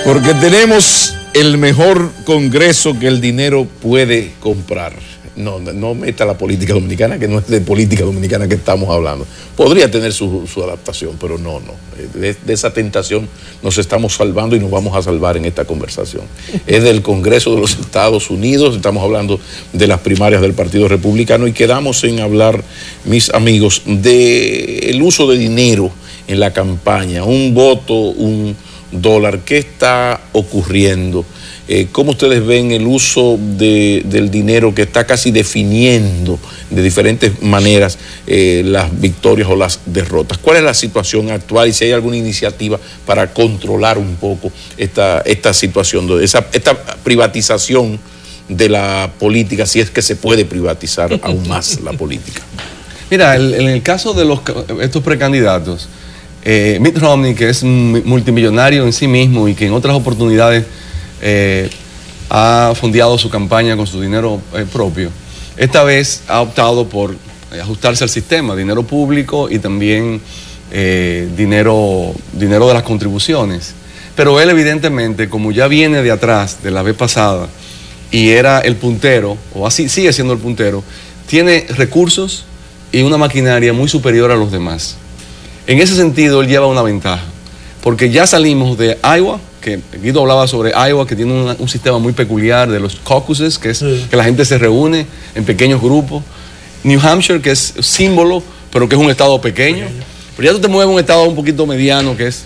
Porque tenemos el mejor Congreso que el dinero puede comprar. No meta la política dominicana, que no es de política dominicana que estamos hablando. Podría tener su adaptación, pero no. De esa tentación nos estamos salvando y nos vamos a salvar en esta conversación. Es del Congreso de los Estados Unidos, estamos hablando de las primarias del Partido Republicano y quedamos en hablar, mis amigos, del uso de dinero en la campaña, un voto, un dólar. ¿Qué está ocurriendo? ¿Cómo ustedes ven el uso del dinero que está casi definiendo de diferentes maneras las victorias o las derrotas? ¿Cuál es la situación actual y si hay alguna iniciativa para controlar un poco esta situación, esta privatización de la política, si es que se puede privatizar aún más la política? Mira, en el caso de estos precandidatos, Mitt Romney, que es un multimillonario en sí mismo y que en otras oportunidades ha fondeado su campaña con su dinero propio, esta vez ha optado por ajustarse al sistema, dinero público y también dinero de las contribuciones. Pero él evidentemente, como ya viene de atrás de la vez pasada y era el puntero, o así sigue siendo el puntero, tiene recursos y una maquinaria muy superior a los demás. En ese sentido, él lleva una ventaja, porque ya salimos de Iowa, que Guido hablaba sobre Iowa, que tiene un sistema muy peculiar de los caucuses, que es que la gente se reúne en pequeños grupos. New Hampshire, que es símbolo, pero que es un estado pequeño. Pero ya tú te mueves a un estado un poquito mediano, que es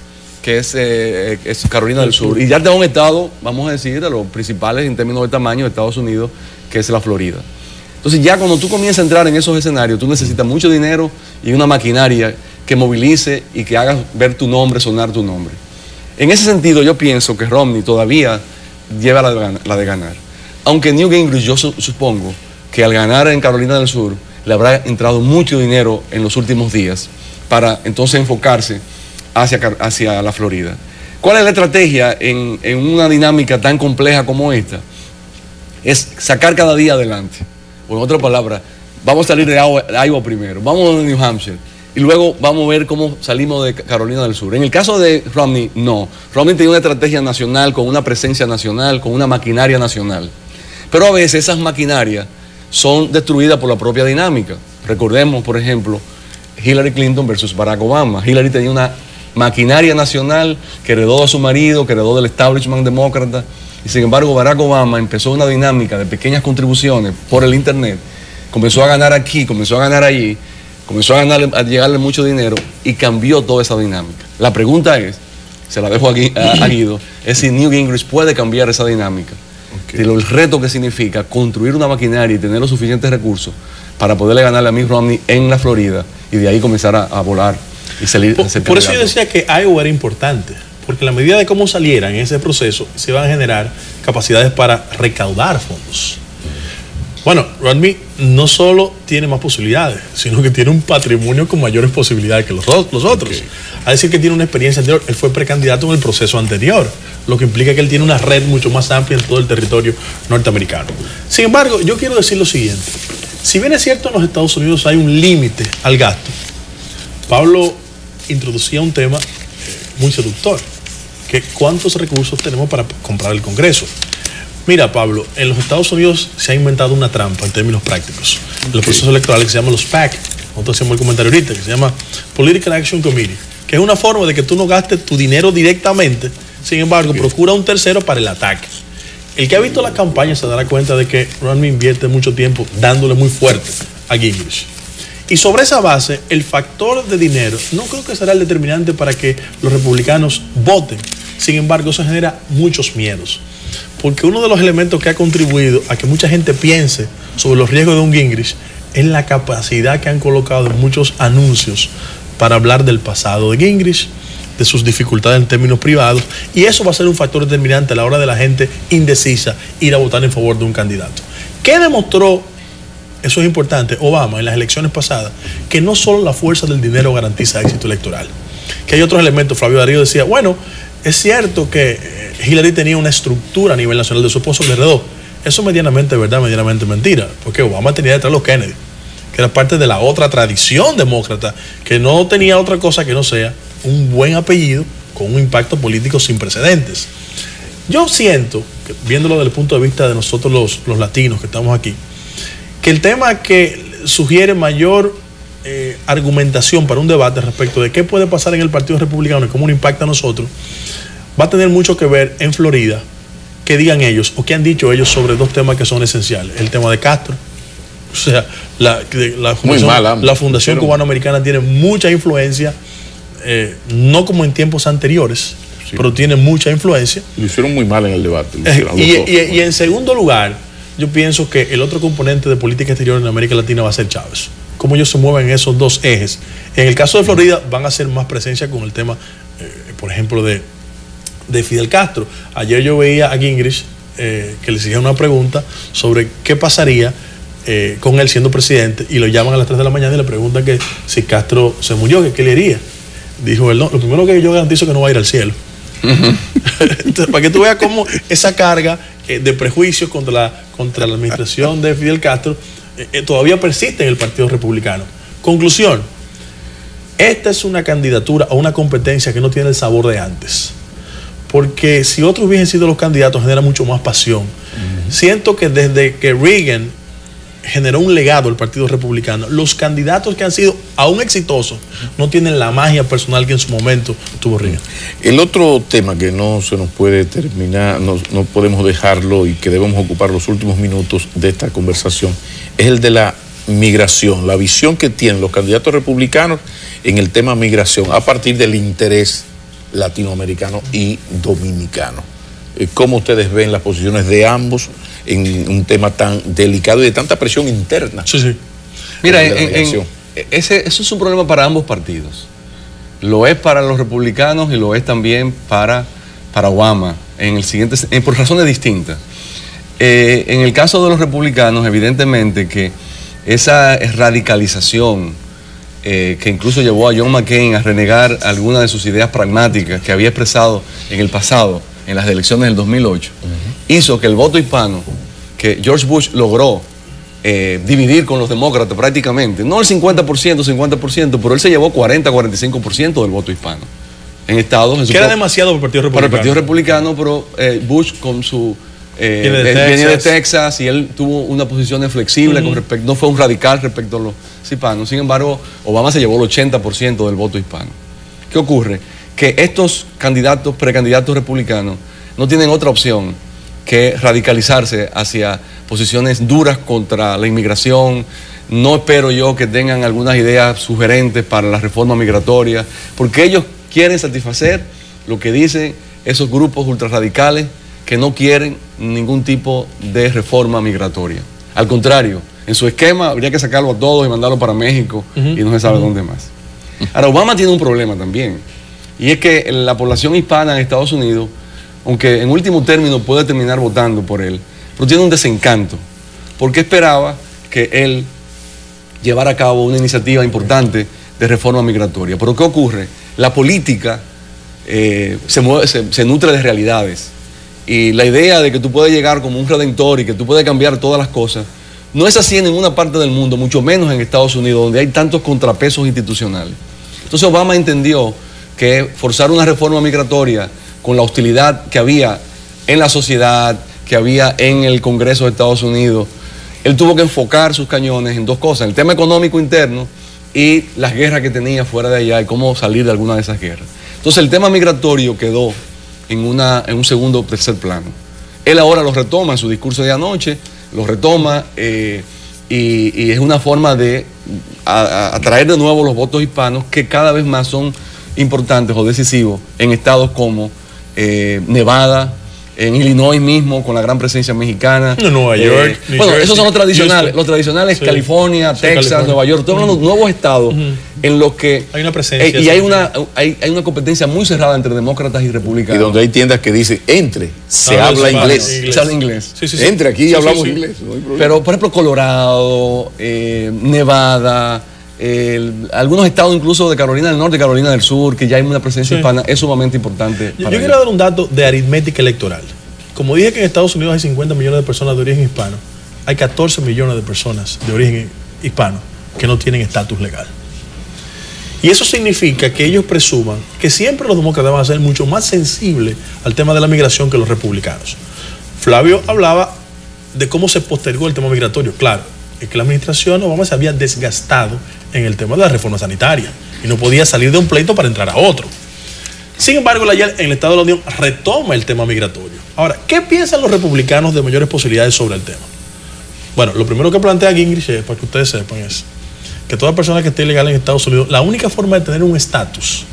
Carolina del Sur. Y ya te da un estado, vamos a decir, de los principales en términos de tamaño de Estados Unidos, que es la Florida. Entonces ya cuando tú comienzas a entrar en esos escenarios, tú necesitas mucho dinero y una maquinaria que movilice y que haga ver tu nombre, sonar tu nombre. En ese sentido, yo pienso que Romney todavía lleva la de ganar. Aunque Newt Gingrich, yo supongo que al ganar en Carolina del Sur, le habrá entrado mucho dinero en los últimos días para entonces enfocarse hacia la Florida. ¿Cuál es la estrategia en una dinámica tan compleja como esta? Es sacar cada día adelante. O en otras palabras, vamos a salir de Iowa primero, vamos a New Hampshire, y luego vamos a ver cómo salimos de Carolina del Sur. En el caso de Romney, no. Romney tiene una estrategia nacional, con una presencia nacional, con una maquinaria nacional. Pero a veces esas maquinarias son destruidas por la propia dinámica. Recordemos, por ejemplo, Hillary Clinton versus Barack Obama. Hillary tenía una maquinaria nacional que heredó a su marido, que heredó del establishment demócrata. Y sin embargo, Barack Obama empezó una dinámica de pequeñas contribuciones por el Internet. Comenzó a ganar aquí, comenzó a ganar allí. Comenzó a llegarle mucho dinero y cambió toda esa dinámica. La pregunta es, se la dejo aquí a Guido, es si Newt Gingrich puede cambiar esa dinámica. El reto que significa construir una maquinaria y tener los suficientes recursos para poderle ganarle a Mitt Romney en la Florida y de ahí comenzar a volar y salir. Por eso yo decía que Iowa era importante, porque en la medida de cómo salieran en ese proceso, se iban a generar capacidades para recaudar fondos. Bueno, Romney no solo tiene más posibilidades, sino que tiene un patrimonio con mayores posibilidades que los otros. A decir que tiene una experiencia anterior, él fue precandidato en el proceso anterior, lo que implica que él tiene una red mucho más amplia en todo el territorio norteamericano. Sin embargo, yo quiero decir lo siguiente. Si bien es cierto en los Estados Unidos hay un límite al gasto, Pablo introducía un tema muy seductor, que cuántos recursos tenemos para comprar el Congreso. Mira, Pablo, en los Estados Unidos se ha inventado una trampa en términos prácticos. Los procesos electorales que se llaman los PAC, nosotros hacemos el comentario ahorita, que se llama Political Action Committee, que es una forma de que tú no gastes tu dinero directamente, sin embargo, procura un tercero para el ataque. El que ha visto la campaña se dará cuenta de que Romney invierte mucho tiempo dándole muy fuerte a Gingrich. Y sobre esa base, el factor de dinero no creo que será el determinante para que los republicanos voten. Sin embargo, eso genera muchos miedos. Porque uno de los elementos que ha contribuido a que mucha gente piense sobre los riesgos de un Gingrich es la capacidad que han colocado en muchos anuncios para hablar del pasado de Gingrich, de sus dificultades en términos privados, y eso va a ser un factor determinante a la hora de la gente indecisa ir a votar en favor de un candidato. ¿Qué demostró, eso es importante, Obama en las elecciones pasadas? Que no solo la fuerza del dinero garantiza éxito electoral, que hay otros elementos. Flavio Darío decía, bueno, es cierto que Hillary tenía una estructura a nivel nacional de su esposo que le heredó. Eso es medianamente verdad, medianamente mentira, porque Obama tenía detrás los Kennedy, que era parte de la otra tradición demócrata, que no tenía otra cosa que no sea un buen apellido con un impacto político sin precedentes. Yo siento, viéndolo desde el punto de vista de nosotros los latinos que estamos aquí, que el tema que sugiere mayor argumentación para un debate respecto de qué puede pasar en el Partido Republicano y cómo nos impacta a nosotros, va a tener mucho que ver en Florida, que digan ellos o que han dicho ellos sobre dos temas que son esenciales. El tema de Castro, o sea, la Fundación Cubano-Americana tiene mucha influencia, no como en tiempos anteriores, sí, pero tiene mucha influencia. Lo hicieron muy mal en el debate. Y en segundo lugar, yo pienso que el otro componente de política exterior en América Latina va a ser Chávez. Cómo ellos se mueven en esos dos ejes. En el caso de Florida van a hacer más presencia con el tema, por ejemplo, de Fidel Castro. Ayer yo veía a Gingrich que le hacía una pregunta sobre qué pasaría con él siendo presidente, y lo llaman a las 3 de la mañana y le preguntan que si Castro se murió, que qué le haría. Dijo él, no, lo primero que yo garantizo es que no va a ir al cielo. Entonces, para que tú veas cómo esa carga de prejuicios contra la administración de Fidel Castro todavía persiste en el Partido Republicano. Conclusión, esta es una candidatura o una competencia que no tiene el sabor de antes, porque si otros hubiesen sido los candidatos genera mucho más pasión. Siento que desde que Reagan generó un legado al Partido Republicano, los candidatos que han sido aún exitosos no tienen la magia personal que en su momento tuvo Reagan. El otro tema que no se nos puede terminar, no podemos dejarlo y que debemos ocupar los últimos minutos de esta conversación, es el de la migración, la visión que tienen los candidatos republicanos en el tema migración a partir del interés latinoamericano y dominicano. ¿Cómo ustedes ven las posiciones de ambos en un tema tan delicado y de tanta presión interna? Sí, sí. Mira, eso es un problema para ambos partidos. Lo es para los republicanos y lo es también para Obama, por razones distintas. En el caso de los republicanos, evidentemente que esa radicalización que incluso llevó a John McCain a renegar algunas de sus ideas pragmáticas que había expresado en el pasado, en las elecciones del 2008, hizo que el voto hispano, que George Bush logró dividir con los demócratas prácticamente, no el 50%, pero él se llevó 40-45% del voto hispano en estados. Que era demasiado para el Partido Republicano. Para el Partido Republicano, pero Bush con su... viene de Texas y él tuvo una posición flexible con respecto, no fue un radical respecto a los hispanos. Sin embargo, Obama se llevó el 80% del voto hispano. ¿Qué ocurre? Que estos precandidatos republicanos no tienen otra opción que radicalizarse hacia posiciones duras contra la inmigración. No espero yo que tengan algunas ideas sugerentes para la reforma migratoria, porque ellos quieren satisfacer lo que dicen esos grupos ultrarradicales que no quieren ningún tipo de reforma migratoria. Al contrario, en su esquema habría que sacarlo a todos y mandarlo para México y no se sabe dónde más. Ahora, Obama tiene un problema también, y es que la población hispana en Estados Unidos, aunque en último término puede terminar votando por él, pero tiene un desencanto, porque esperaba que él llevara a cabo una iniciativa importante de reforma migratoria. Pero ¿qué ocurre? La política se nutre de realidades, y la idea de que tú puedes llegar como un redentor y que tú puedes cambiar todas las cosas, no es así en ninguna parte del mundo, mucho menos en Estados Unidos, donde hay tantos contrapesos institucionales. Entonces Obama entendió que forzar una reforma migratoria con la hostilidad que había en la sociedad, que había en el Congreso de Estados Unidos, él tuvo que enfocar sus cañones en dos cosas: el tema económico interno y las guerras que tenía fuera de allá y cómo salir de alguna de esas guerras. Entonces el tema migratorio quedó en un segundo o tercer plano. Él ahora lo retoma en su discurso de anoche, lo retoma y es una forma de atraer de nuevo los votos hispanos, que cada vez más son importantes o decisivos en estados como Nevada, en Illinois mismo, con la gran presencia mexicana. Nueva York. Bueno, esos son los tradicionales. Los tradicionales, sí. California, sí, Texas, California. Nueva York. Estoy hablando de nuevos estados en los que hay una presencia. Y hay una competencia muy cerrada entre demócratas y republicanos. Y donde hay tiendas que dicen, se habla inglés. Se habla inglés. Sí. Entre aquí y hablamos inglés. No hay problema. Pero, por ejemplo, Colorado, Nevada, algunos estados incluso de Carolina del Norte y Carolina del Sur, que ya hay una presencia hispana, es sumamente importante. Yo quiero dar un dato de aritmética electoral. Como dije que en Estados Unidos hay 50 millones de personas de origen hispano, hay 14 millones de personas de origen hispano que no tienen estatus legal. Y eso significa que ellos presuman que siempre los demócratas van a ser mucho más sensibles al tema de la migración que los republicanos. Flavio hablaba de cómo se postergó el tema migratorio. Claro, es que la administración Obama se había desgastado en el tema de la reforma sanitaria y no podía salir de un pleito para entrar a otro. Sin embargo, ayer en el Estado de la Unión retoma el tema migratorio. Ahora, ¿qué piensan los republicanos de mayores posibilidades sobre el tema? Bueno, lo primero que plantea Gingrich, para que ustedes sepan, es que toda persona que esté ilegal en Estados Unidos, la única forma de tener un estatus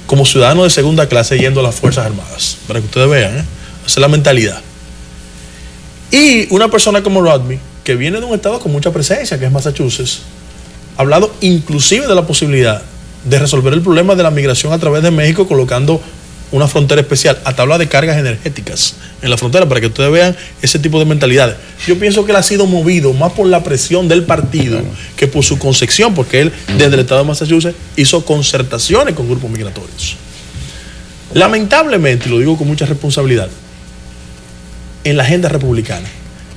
como ciudadano de segunda clase es yendo a las Fuerzas Armadas, para que ustedes vean, esa es la mentalidad. Y una persona como Rodney, que viene de un estado con mucha presencia, que es Massachusetts, ha hablado inclusive de la posibilidad de resolver el problema de la migración a través de México colocando una frontera especial, hasta habla de cargas energéticas en la frontera, para que ustedes vean ese tipo de mentalidades. Yo pienso que él ha sido movido más por la presión del partido que por su concepción, porque él desde el estado de Massachusetts hizo concertaciones con grupos migratorios. Lamentablemente, y lo digo con mucha responsabilidad, en la agenda republicana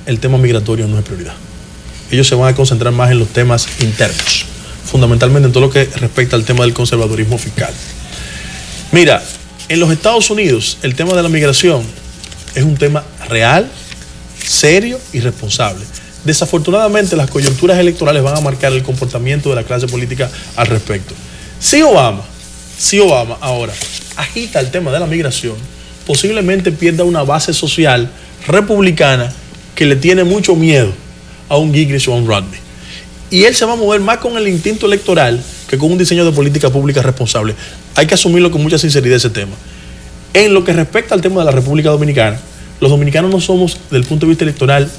el tema migratorio no es prioridad. Ellos se van a concentrar más en los temas internos, fundamentalmente en todo lo que respecta al tema del conservadurismo fiscal. Mira, en los Estados Unidos el tema de la migración es un tema real, serio y responsable. Desafortunadamente las coyunturas electorales van a marcar el comportamiento de la clase política al respecto. Si Obama ahora agita el tema de la migración, posiblemente pierda una base social republicana que le tiene mucho miedo a un Gingrich o a un Rodney. Y él se va a mover más con el instinto electoral que con un diseño de política pública responsable. Hay que asumirlo con mucha sinceridad ese tema. En lo que respecta al tema de la República Dominicana, los dominicanos no somos, desde el punto de vista electoral,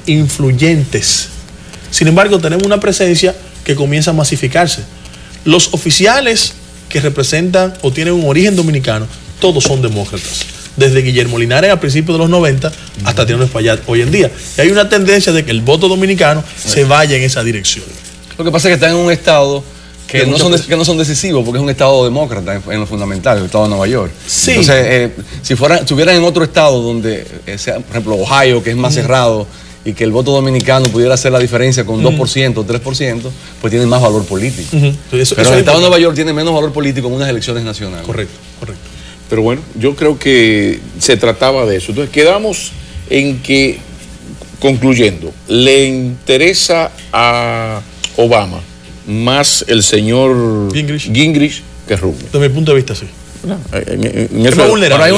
influyentes. Sin embargo, tenemos una presencia que comienza a masificarse. Los oficiales que representan o tienen un origen dominicano, todos son demócratas. Desde Guillermo Linares a principios de los 90 hasta Tino Espaillat hoy en día. Y hay una tendencia de que el voto dominicano se vaya en esa dirección. Lo que pasa es que están en un estado que no son decisivos, porque es un estado demócrata en lo fundamental, el estado de Nueva York. Sí. Entonces, si estuvieran en otro estado donde, sea, por ejemplo, Ohio, que es más cerrado, y que el voto dominicano pudiera hacer la diferencia con 2% o 3%, pues tiene más valor político. Pero el estado de Nueva York tiene menos valor político en unas elecciones nacionales. Correcto, correcto. Pero bueno, yo creo que se trataba de eso. Entonces quedamos en que, concluyendo, le interesa a Obama más el señor Gingrich que Rubio. Desde mi punto de vista, sí. En eso, pero hay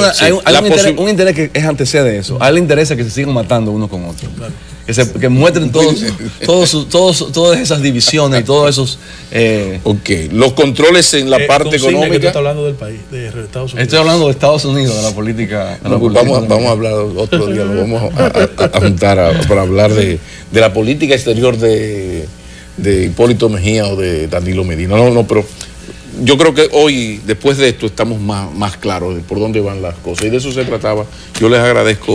un interés que es antecede eso. A él le interesa que se sigan matando unos con otros. Claro. Que muestren todas esas divisiones y todos esos... los controles en la parte económica. Que tú estás hablando del país, de Estados Unidos. Estoy hablando de Estados Unidos, de la política. Vamos a hablar otro día, lo vamos a juntar para hablar de la política exterior de Hipólito Mejía o de Danilo Medina. No, pero yo creo que hoy, después de esto, estamos más claros de por dónde van las cosas. Y de eso se trataba. Yo les agradezco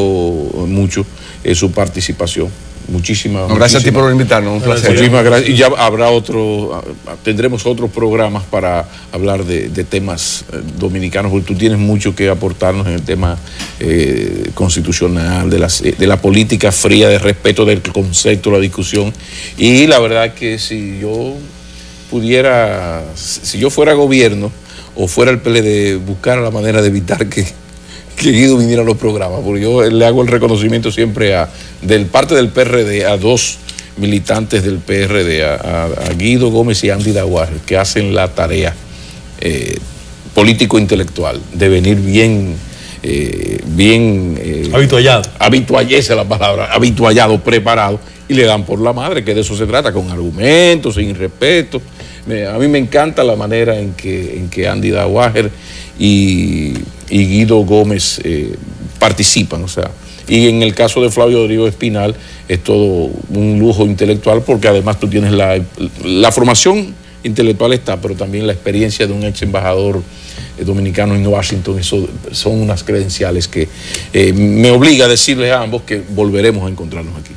mucho su participación. Gracias a ti por invitarnos, un placer. Muchísimas gracias. Y ya habrá tendremos otros programas para hablar de temas dominicanos, porque tú tienes mucho que aportarnos en el tema constitucional, de la política fría, de respeto del concepto, la discusión. Y la verdad que si yo fuera gobierno o fuera el PLD, buscara la manera de evitar que Guido viniera a los programas, porque yo le hago el reconocimiento siempre del parte del PRD a dos militantes del PRD, a Guido Gómez y Andy Daguarre, que hacen la tarea político-intelectual de venir bien habituallado, preparado, y le dan por la madre, que de eso se trata, con argumentos, sin respeto. A mí me encanta la manera en que Andy Daguarre y Guido Gómez participan, o sea, y en el caso de Flavio Rodrigo Espinal es todo un lujo intelectual, porque además tú tienes la formación intelectual está, pero también la experiencia de un ex embajador dominicano en Washington. Eso son unas credenciales que me obliga a decirles a ambos que volveremos a encontrarnos aquí.